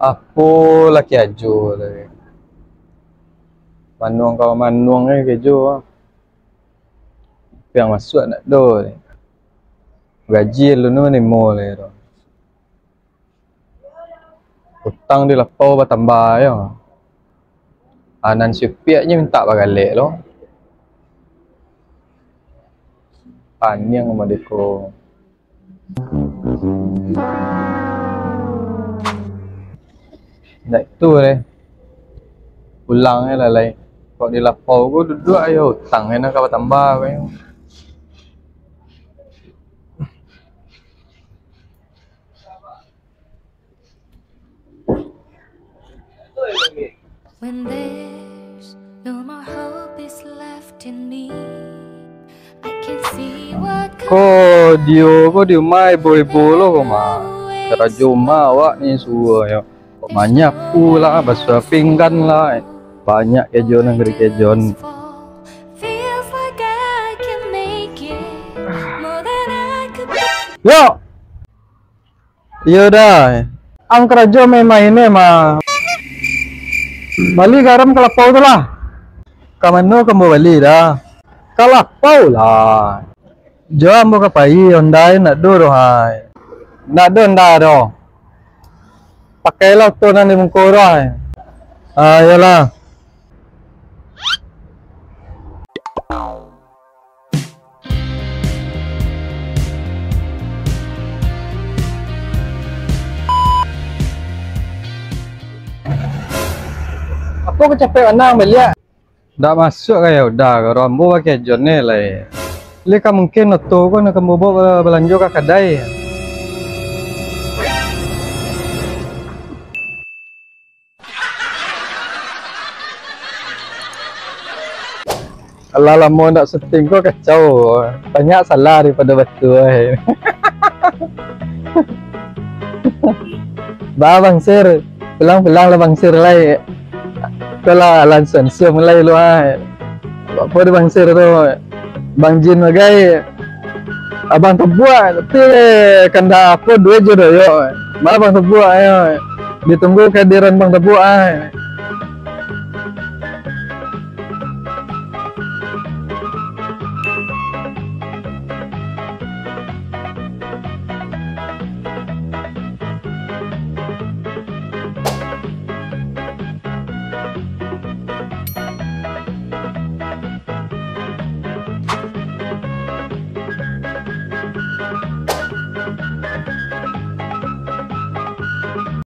Apa laki aju lagi. Manuang kau manuang ni kejo ah. Yang masuk nak do ni. Gaji lu ni mo le tu. Hutang dia lapau bertambah ya. Anan sipiaknya minta bagalik lo. Panjang sama deko. Nak tu le. Pulang lah lai. Kau di lapau gua duduk ayo hutang ni nak tambah kau. When there's no more hope is left in me, I can see what Kau dia mai boleh lo kau mah. Cara joma awak ni suruh ya. Banyak pula basuh pinggan lah. Banyak kejon negeri kejon. feels like I can make it more than I could be. Yo. Yo dah. Ang kerja main ni mah. Bali garam kelapau tu lah. Kamano kamu bali dah. Kelapau lah. Jom buka pai ondai nak do hai. Nak do nda do. Pakailah tu nanti mungko hai. Yalah. Apa capek anang belia? Dah masuk kaya udah kalau ambo pakai jon ni lah. Leka mungkin auto ko nak kamu bawa belanja ke kedai. Kalau lama nak setting ko kacau. Banyak salah daripada betul. Bang Sir, pulang-pulang lah Bang Sir lai. Kalau lansan siap mulai lu ai. Apa dia Bang Sir tu? Bang Jin bagai abang terbuat tapi kanda apa dua je dah yo. Malah Bang terbuat ayo. Ditunggu kehadiran Bang terbuat ai.